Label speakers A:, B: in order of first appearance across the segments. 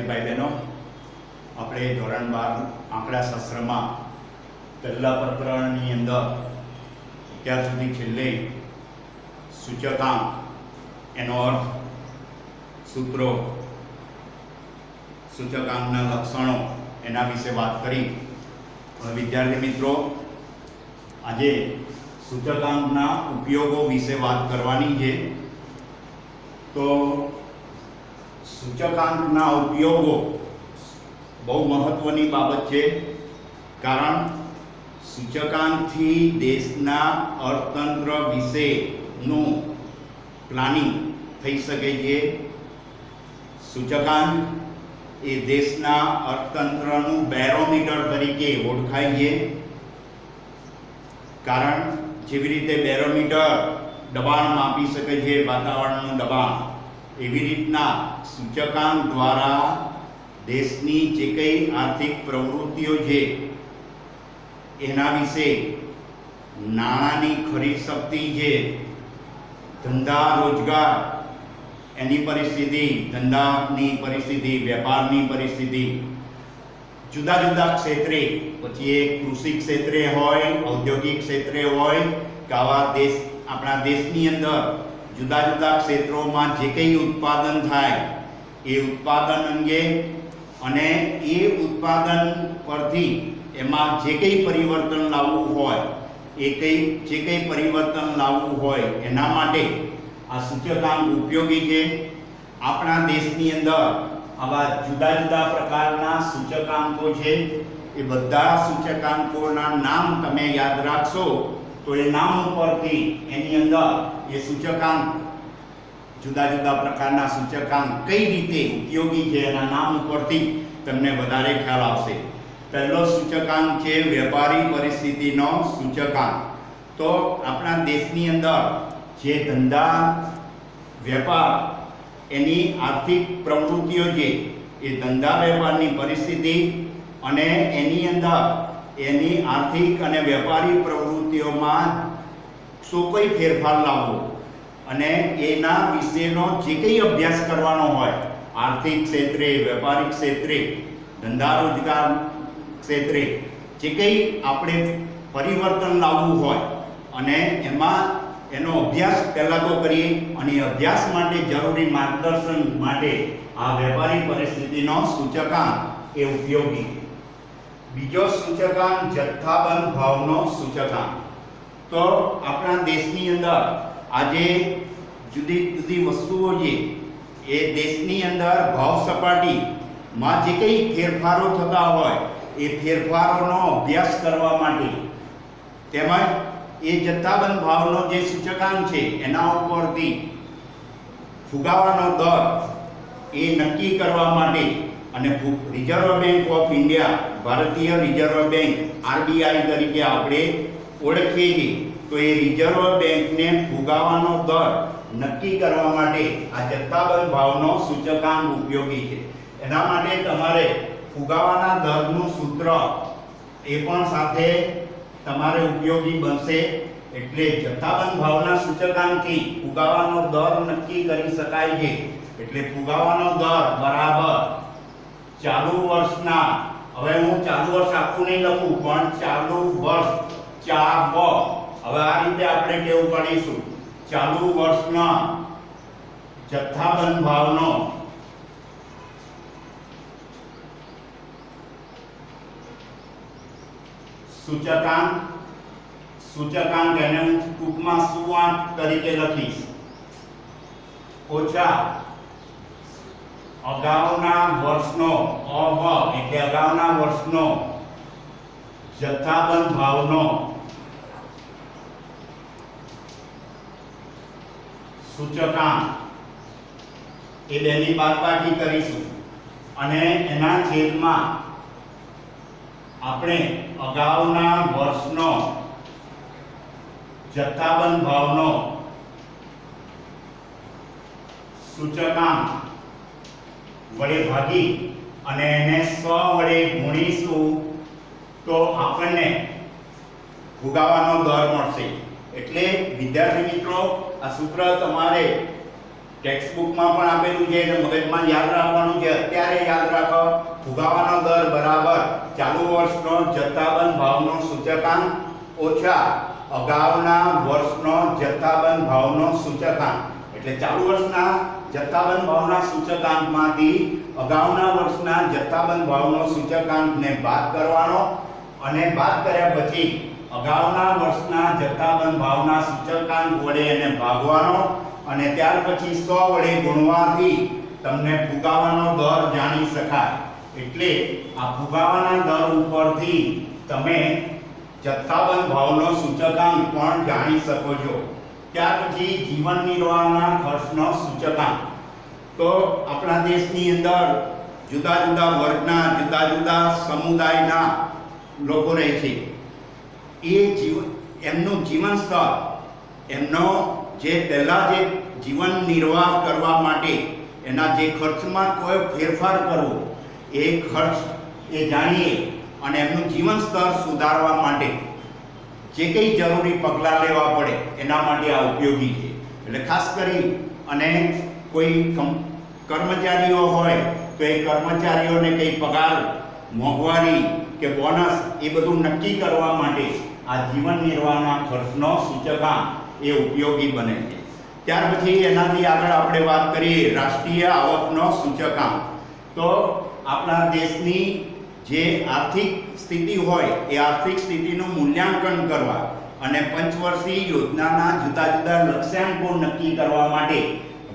A: भाई बहनों, આપણે ધોરણ 12 આંકડાશાસ્ત્રમાં પહેલા પ્રકરણની અંદર અત્યાર સુધી છેલ્લે સૂચકાંક, એનો અર્થ, સૂત્રો, સૂચકાંકના લક્ષણો એના વિશે વાત કરી. વિદ્યાર્થી મિત્રો, આજે સૂચકાંકના ઉપયોગો વિશે વાત કરવાની છે. તો સૂચકાંકના ઉપયોગો બહુ મહત્વની બાબત છે, કારણ સૂચકાંકથી દેશના અર્થતંત્ર વિશેનું પ્લાનિંગ થઈ શકે છે. સૂચકાંક એ દેશના અર્થતંત્રનું બેરોમીટર તરીકે ઓળખાય છે, કારણ જેવી રીતે બેરોમીટર દબાણ માપી શકે છે, વાતાવરણનું દબાણ, એવી રીતના સૂચકાંક દ્વારા દેશની જે કંઈ આર્થિક પ્રવૃત્તિઓ છે એના વિશે, નાણાંની ખરીદ શક્તિ છે, ધંધા રોજગાર એની પરિસ્થિતિ, ધંધાની પરિસ્થિતિ, વેપારની પરિસ્થિતિ, જુદા જુદા ક્ષેત્રે, પછી એ કૃષિ ક્ષેત્રે હોય, ઔદ્યોગિક ક્ષેત્રે હોય કે આવા આપણા દેશની અંદર જુદા જુદા ક્ષેત્રોમાં જે કંઈ ઉત્પાદન થાય એ ઉત્પાદન અંગે અને એ ઉત્પાદન પરથી એમાં જે કંઈ પરિવર્તન લાવવું હોય, જે કંઈ પરિવર્તન લાવવું હોય એના માટે આ સૂચકાંક ઉપયોગી છે. આપણા દેશની અંદર આવા જુદા જુદા પ્રકારના સૂચકાંકો છે. એ બધા સૂચકાંકોના નામ તમે યાદ રાખશો તો એ નામ ઉપરથી એની અંદર એ સૂચકાંક, જુદા જુદા પ્રકારના સૂચકાંક કઈ રીતે ઉપયોગી છે એના નામ ઉપરથી તમને વધારે ખ્યાલ આવશે. પહેલો સૂચકાંક છે વેપારી પરિસ્થિતિનો સૂચકાંક. તો આપણા દેશની અંદર જે ધંધા વેપાર એની આર્થિક પ્રવૃત્તિઓ છે, એ ધંધા વેપારની પરિસ્થિતિ અને એની અંદર એની આર્થિક અને વેપારી પ્રવૃત્તિઓમાં શું કોઈ ફેરફાર લાવવો અને એના વિશેનો જે કંઈ અભ્યાસ કરવાનો હોય, આર્થિક ક્ષેત્રે, વેપારિક ક્ષેત્રે, ધંધા રોજગાર ક્ષેત્રે જે કંઈ આપણે પરિવર્તન લાવવું હોય અને એમાં એનો અભ્યાસ પહેલાં તો કરીએ, અને અભ્યાસ માટે જરૂરી માર્ગદર્શન માટે આ વેપારી પરિસ્થિતિનો સૂચકાંક એ ઉપયોગી. બીજો સૂચકાંક જથ્થાબંધ ભાવનો સૂચકાંક. તો આપણા દેશની અંદર આજે જુદી જુદી વસ્તુઓ છે એ દેશની અંદર ભાવ સપાટીમાં જે કંઈ ફેરફારો થતા હોય એ ફેરફારોનો અભ્યાસ કરવા માટે, તેમજ એ જથ્થાબંધ ભાવનો જે સૂચકાંક છે એના ઉપરથી ફુગાવાનો દર એ નક્કી કરવા માટે, અને રિઝર્વ બેંક ઓફ ઇન્ડિયા, ભારતીય રિઝર્વ બેંક RBI તરીકે આપણે ઓળખીએ છીએ, તો એ રિઝર્વ બેંકને ફુગાવાનો દર નક્કી કરવા માટે આ જથ્થાબંધ ભાવનો સૂચકાંક ઉપયોગી છે. એના માટે તમારે ફુગાવાના દરનું સૂત્ર એ પણ સાથે તમારે ઉપયોગી બનશે. એટલે જથ્થાબંધ ભાવના સૂચકાંકથી ફુગાવાનો દર નક્કી કરી શકાય છે. એટલે ફુગાવાનો દર બરાબર ચાલુ વર્ષના, હવે હું ચાલુ વર્ષ આખું નહીં લખું, પણ ચાલુ વર્ષ 4 હવે આ રીતે આપણે ટેવ પાડીશું. ચાલુ વર્ષના જથ્થાબંધ ભાવનો સૂચકાંક એને હું ટૂંકમાં સુઆંક તરીકે લખીશ, ઓછા અગાઉના વર્ષનો, એટલે અગાઉના વર્ષનો જથ્થાબંધ ભાવનો સૂચકાંક, એ બેની બાદબાકી કરીશું અને એના છેદમાં આપણે અગાઉના વર્ષનો જથ્થાબંધ ભાવનો સૂચકાંક વડે ભાગી અને એને 100 વડે ગુણીશું તો આપણને ફુગાવાનો દર મળશે. એટલે વિદ્યાર્થી મિત્રો, આ સૂત્ર તમારે ટેક્સ્ટબુકમાં પણ આપેલું છે એટલે મગજમાં યાદ રાખવાનું છે. અત્યારે યાદ રાખો, ફુગાવાનો દર બરાબર ચાલુ વર્ષનો જથ્થાબંધ ભાવનો સૂચકાંક ઓછા અગાઉના વર્ષનો જથ્થાબંધ ભાવનો સૂચકાંક. એટલે ચાલુ વર્ષના જથ્થાબંધ ભાવના સૂચકાંકમાંથી અગાઉના વર્ષના જથ્થાબંધ ભાવનો સૂચકાંકને બાદ કરવાનો અને બાદ કર્યા પછી અગાઉના વર્ષના જથ્થાબંધ ભાવના સૂચકાંક વડે એને ભાગવાનો અને ત્યાર પછી 100 વડે ગુણવાથી તમને ફુગાવાનો દર જાણી શકાય. એટલે આ ફુગાવાના દર ઉપરથી તમે જથ્થાબંધ ભાવનો સૂચકાંક પણ જાણી શકો છો. ત્યાર પછી જીવન નિર્વાહના ખર્ચનો સૂચકાંક. તો આપણા દેશની અંદર જુદા જુદા વર્ગના જુદા જુદા સમુદાયના લોકો રહે છે. એમનું જીવન સ્તર, એમનો જે પહેલા જે જીવન નિર્વાહ કરવા માટે એના જે ખર્ચમાં કોઈ ફેરફાર કરવો, એ ખર્ચ એ જાણીએ અને એમનું જીવન સ્તર સુધારવા માટે જે કંઈ જરૂરી પગલાં લેવા પડે એના માટે આ ઉપયોગી છે. એટલે ખાસ કરી અને કોઈ કર્મચારીઓ હોય તો એ કર્મચારીઓને કંઈ પગાર, મોંઘવારી કે બોનસ એ બધું નક્કી કરવા માટે આ જીવન નિર્વાહના ખર્ચનો સૂચકાંક એ ઉપયોગી બને છે. ત્યાર પછી એનાથી આગળ આપણે વાત કરીએ રાષ્ટ્રીય આવકનો સૂચકાંક. તો આપણા દેશની જે આર્થિક સ્થિતિ હોય એ આર્થિક સ્થિતિનું મૂલ્યાંકન કરવા અને પંચવર્ષીય યોજનાના જુદા જુદા લક્ષ્યાંકો નક્કી કરવા માટે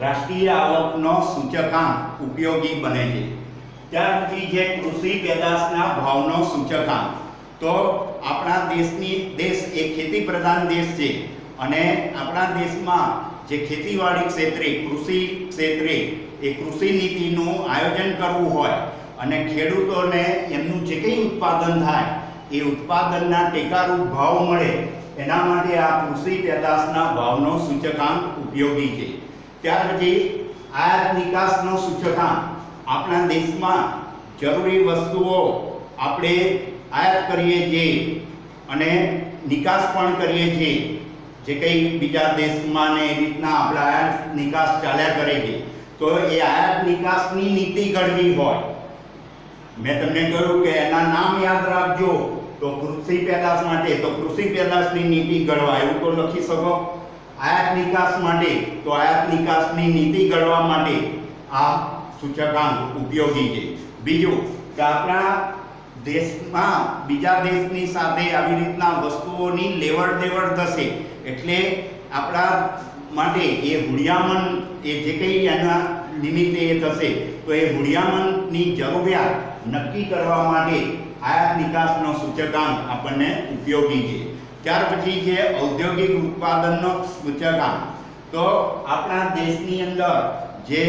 A: રાષ્ટ્રીય આવકનો સૂચકાંક ઉપયોગી બને છે. ત્યાર પછી જે કૃષિ પેદાશના ભાવનો સૂચકાંક. તો આપણા દેશ એ ખેતી પ્રધાન દેશ છે અને આપણા દેશમાં જે ખેતીવાડી ક્ષેત્રે, કૃષિ ક્ષેત્રે એ કૃષિ નીતિનું આયોજન કરવું હોય અને ખેડૂતોને એમનું જે કંઈ ઉત્પાદન થાય એ ઉત્પાદનના ટેકારૂપ ભાવ મળે એના માટે આ કૃષિ પેદાશના ભાવનો સૂચકાંક ઉપયોગી છે. ત્યાર પછી આયાત નિકાસનો સૂચકાંક. આપણા દેશમાં જરૂરી વસ્તુઓ આપણે આયાત કરીએ છીએ અને નિકાસ પણ કરીએ છીએ. જે કંઈ બીજા દેશમાં ને એ રીતના આપણે આયાત નિકાસ ચાલ્યા કરે છે. તો એ આયાત નિકાસની નીતિ ઘડવી હોય, મેં તમને કહ્યું કે એના નામ યાદ રાખજો. તો કૃષિ પેદાશ માટે તો કૃષિ પેદાશની નીતિ ઘડવા એવું તો લખી શકો. આયાત નિકાસ માટે તો આયાત નિકાસની નીતિ ઘડવા માટે આ સૂચકાંક ઉપયોગી છે. બીજું કે આપણા દેશમાં બીજા દેશની સાથે આવી રીતના વસ્તુઓની લેવડ દેવડ થશે એટલે આપણા માટે એ હુડિયામણ એ જે કંઈ એના નિમિત્તે એ થશે તો એ હુડિયામણની જરૂરિયાત નક્કી કરવા માટે આયાત નિકાસનો સૂચકાંક આપણને ઉપયોગી છે. ત્યાર પછી છે ઔદ્યોગિક ઉત્પાદનનો સૂચકાંક. તો આપણા દેશની અંદર જે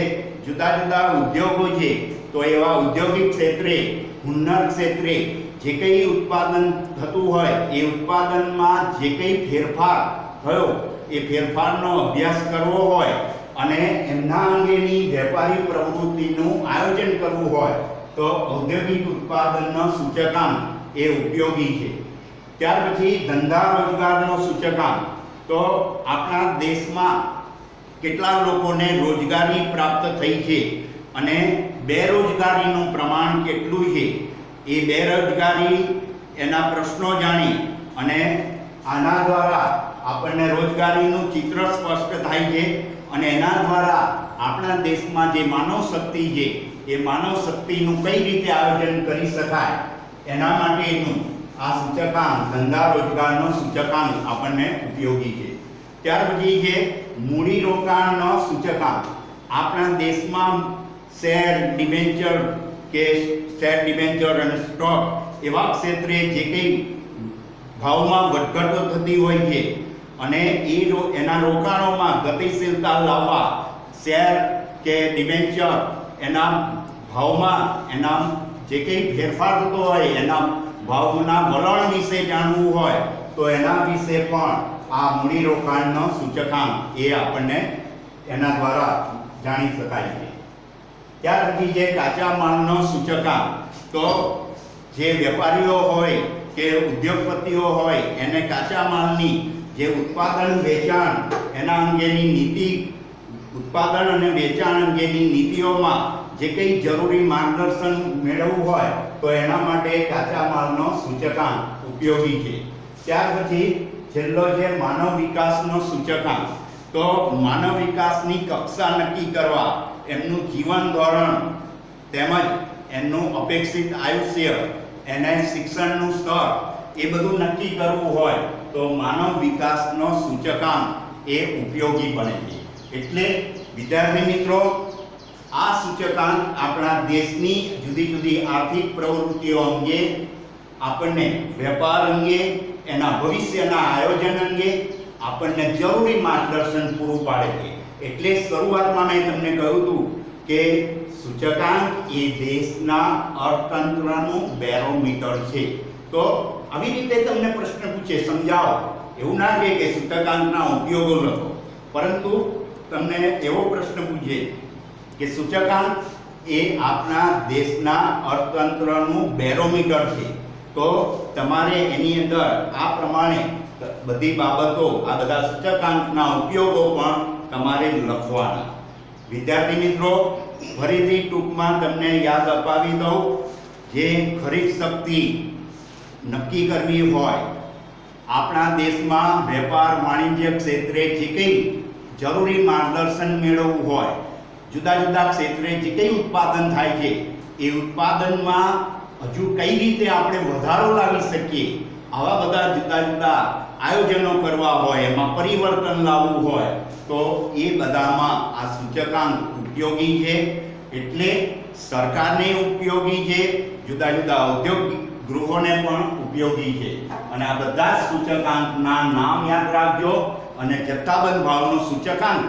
A: જુદા જુદા ઉદ્યોગો છે તો એવા ઔદ્યોગિક ક્ષેત્રે, હુન્નર ક્ષેત્રે જે કંઈ ઉત્પાદન થતું હોય એ ઉત્પાદનમાં જે કંઈ ફેરફાર થયો એ ફેરફારનો અભ્યાસ કરવો હોય અને એમના અંગેની વેપારી પ્રવૃત્તિનું આયોજન કરવું હોય તો ઔદ્યોગિક ઉત્પાદનનો સૂચકાંક એ ઉપયોગી છે. ત્યાર પછી ધંધા રોજગારનો સૂચકાંક. તો આપણા દેશમાં કેટલા લોકોને રોજગારી પ્રાપ્ત થઈ છે અને બેરોજગારીનું પ્રમાણ કેટલું છે એ બેરોજગારી એના પ્રશ્નો જાણી અને આના દ્વારા આપણને રોજગારીનું ચિત્ર સ્પષ્ટ થાય છે અને એના દ્વારા આપણા દેશમાં જે માનવ શક્તિ છે એ માનવ શક્તિનું કઈ રીતે આયોજન કરી શકાય એના માટેનું આ સૂચકાંક, ધંધા રોજગારનો સૂચકાંક આપણને ઉપયોગી છે. ત્યાર પછી છે મૂડીરોકાણનો સૂચકાંક. આપણા દેશમાં શેર, ડિબેન્ચર કે શેર, ડિબેન્ચર અને સ્ટોક એવા ક્ષેત્રે જે કંઈ ભાવમાં વધઘટો થતી હોય છે અને એના રોકાણોમાં ગતિશીલતા લાવવા શેર કે ડિબેન્ચર એના ભાવમાં એના જે કંઈ ફેરફાર થતો હોય એના ભાવના વલણ વિશે જાણવું હોય તો એના વિશે પણ આ મૂડીરોકાણનો સૂચકાંક એ આપણને એના દ્વારા જાણી શકાય છે. ત્યાર પછી જે કાચા માલનો સૂચકાંક. તો જે વેપારીઓ હોય કે ઉદ્યોગપતિઓ હોય એને કાચા માલની જે ઉત્પાદન, વેચાણ એના અંગેની નીતિ ઉત્પાદન અને વેચાણ અંગેની નીતિઓમાં જે કંઈ જરૂરી માર્ગદર્શન મેળવવું હોય તો એના માટે કાચા માલનો સૂચકાંક ઉપયોગી છે. ત્યાર પછી છેલ્લો છે માનવ વિકાસનો સૂચકાંક. તો માનવ વિકાસની કક્ષા નક્કી કરવા, એમનું જીવન ધોરણ તેમજ એમનું અપેક્ષિત આયુષ્ય, એને શિક્ષણનું સ્તર, એ બધું નક્કી કરવું હોય તો માનવ વિકાસનો સૂચકાંક એ ઉપયોગી બને છે. એટલે વિદ્યાર્થી મિત્રો, આ સૂચકાંક આપણા દેશની જુદી જુદી આર્થિક પ્રવૃત્તિઓ અંગે, આપણને વેપાર અંગે, એના ભવિષ્યના આયોજન અંગે આપણને જરૂરી માર્ગદર્શન પૂરું પાડે છે. એટલે શરૂઆતમાં મેં તમને કહ્યું હતું કે સૂચકાંક એ દેશના અર્થતંત્રનું બેરોમીટર છે. તો આવી રીતે તમને પ્રશ્ન પૂછે, સમજાવો, એવું ના કહે કે સૂચકાંકના ઉપયોગો લખો, પરંતુ તમને એવો પ્રશ્ન પૂછે કે સૂચકાંક એ આપણા દેશના અર્થતંત્રનું બેરોમીટર છે. તો તમારે એની અંદર આ પ્રમાણે બધી બાબતો, આ બધા સૂચકાંકના ઉપયોગો પણ તમારે લખવાના. વિદ્યાર્થી મિત્રો, ફરીથી ટૂંકમાં તમને યાદ અપાવી દઉં, જે ખરીદ શક્તિ નક્કી કરવી હોય, આપણા દેશમાં વેપાર વાણિજ્ય ક્ષેત્રે જે કંઈ જરૂરી માર્ગદર્શન મેળવવું હોય, જુદા જુદા ક્ષેત્રે જે કંઈ ઉત્પાદન થાય છે એ ઉત્પાદનમાં હજુ કઈ રીતે આપણે વધારો લાવી શકીએ, આવા બધા જુદા જુદા આયોજનો કરવા હોય, એમાં પરિવર્તન લાવવું હોય તો એ બધામાં આ સૂચકાંક ઉપયોગી છે. એટલે સરકારને ઉપયોગી છે, જુદા જુદા ઔદ્યોગિક ગૃહોને પણ ઉપયોગી છે. અને આ બધા સૂચકાંકના નામ યાદ રાખજો. અને જથ્થાબંધ ભાવનો સૂચકાંક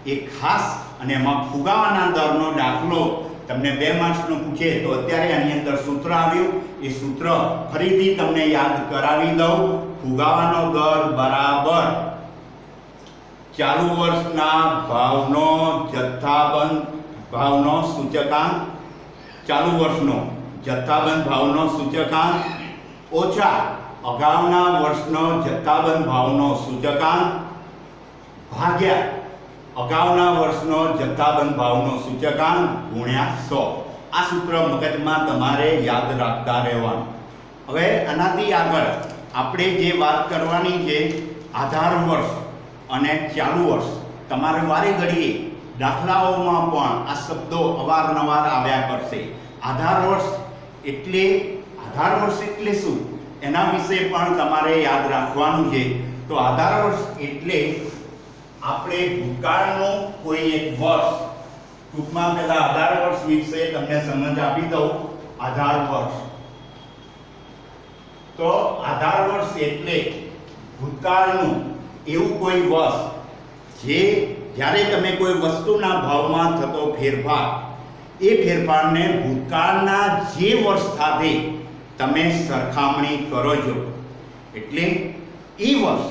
A: એ ખાસ, અને એમાં ફુગાવાના દરનો દાખલો તમને 2 માર્ક્સનો પૂછે તો અત્યારે આની અંદર સૂત્ર આવ્યું, એ સૂત્ર ફરીથી તમને યાદ કરાવી દઉં. ફુગાવાનો દર બરાબર ચાલુ વર્ષના ભાવનો જથ્થાબંધ ભાવનો સૂચકાંક, ચાલુ વર્ષનો જથ્થાબંધ ભાવનો સૂચકાંક ઓછા અગાઉના વર્ષનો જથ્થાબંધ ભાવનો સૂચકાંક ભાગ્યા અગાઉના વર્ષનો જથ્થાબંધ ભાવનો સૂચકાંક ગુણ્યા 100. આ સૂત્ર મગજમાં તમારે યાદ રાખતા રહેવાનું. હવે આનાથી આગળ આપણે જે વાત કરવાની છે, આધાર વર્ષ અને ચાલુ વર્ષ. તમારે વારે ઘડીએ દાખલાઓમાં પણ આ શબ્દો અવારનવાર આવ્યા કરશે. આધાર વર્ષ એટલે શું, એના વિશે પણ તમારે યાદ રાખવાનું છે. તો આધાર વર્ષ એટલે આપણે ભૂતકાળનું કોઈ એક વર્ષ, ટૂંકમાં પહેલા આધાર વર્ષ વિશે તમને સમજ આપી દઉં. આધાર વર્ષ, તો આધાર વર્ષ એટલે ભૂતકાળનું એવું કોઈ વર્ષ જે જ્યારે તમે કોઈ વસ્તુના ભાવમાં થતો ફેરફાર, એ ફેરફારને ભૂતકાળના જે વર્ષ સાથે તમે સરખામણી કરો છો. એટલે એ વર્ષ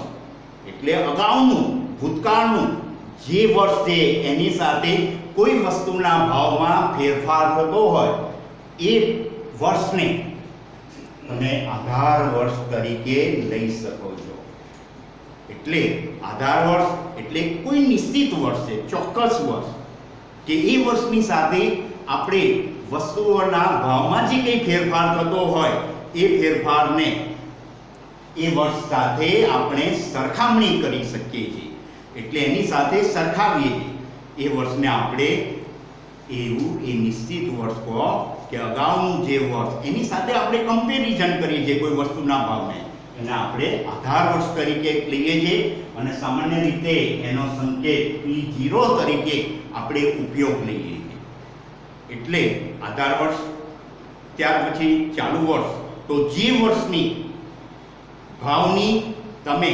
A: એટલે અગાઉનું, ભૂતકાળનું જે વર્ષ છે એની સાથે કોઈ વસ્તુના ભાવમાં ફેરફાર થતો હોય, એ વર્ષને તમે આધાર વર્ષ તરીકે લઈ શકો છો. એટલે આધાર વર્ષ એટલે કોઈ નિશ્ચિત વર્ષ છે, ચોક્કસ વર્ષ, કે એ વર્ષની સાથે આપણે વસ્તુઓના ભાવમાં જે કંઈ ફેરફાર થતો હોય એ ફેરફારને એ વર્ષ સાથે આપણે સરખામણી કરી શકીએ છીએ. એટલે એની સાથે સરખાવીએ છીએ. એ વર્ષને આપણે એવું એ નિશ્ચિત વર્ષ કહો કે અગાઉનું જે વર્ષ, એની સાથે આપણે કમ્પેરિઝન કરીએ છીએ કોઈ વસ્તુના ભાવને, એને આપણે આધાર વર્ષ તરીકે લઈએ છીએ. અને સામાન્ય રીતે એનો સંકેત P0 તરીકે આપણે ઉપયોગ લઈએ છીએ. એટલે આધાર વર્ષ. ત્યાર પછી ચાલુ વર્ષ. તો જે વર્ષની ભાવની તમે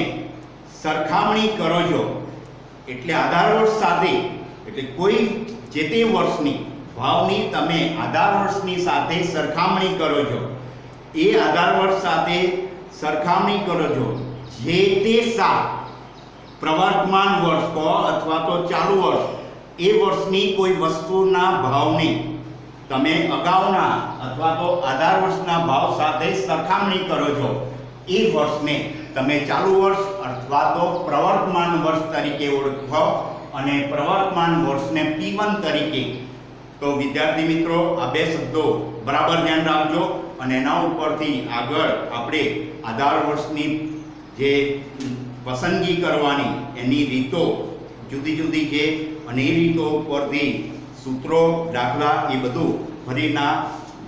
A: સરખામણી કરો છો, એટલે આધાર વર્ષ સાથે, એટલે કોઈ જે તે વર્ષની ભાવની તમે આધાર વર્ષની સાથે સરખામણી કરો છો, એ આધાર વર્ષ સાથે સરખામણી કરો છો જે તે સાલ, પ્રવર્તમાન વર્ષ કહો અથવા તો ચાલુ વર્ષ, એ વર્ષની કોઈ વસ્તુના ભાવની તમે અગાઉના અથવા તો આધાર વર્ષના ભાવ સાથે સરખામણી કરો છો, એ વર્ષને તમે ચાલુ વર્ષ અથવા તો પ્રવર્તમાન વર્ષ તરીકે ઓળખો. અને પ્રવર્તમાન વર્ષને P1 તરીકે. તો વિદ્યાર્થી મિત્રો આ બે શબ્દો બરાબર ધ્યાન રાખજો અને એના ઉપરથી આગળ આપણે આધાર વર્ષની જે પસંદગી કરવાની એની રીતો જુદી જુદી છે અને એ રીતો ઉપરથી સૂત્રો દાખલા એ બધું ફરીના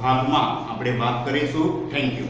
A: ભાગમાં આપણે વાત કરીશું. Thank you.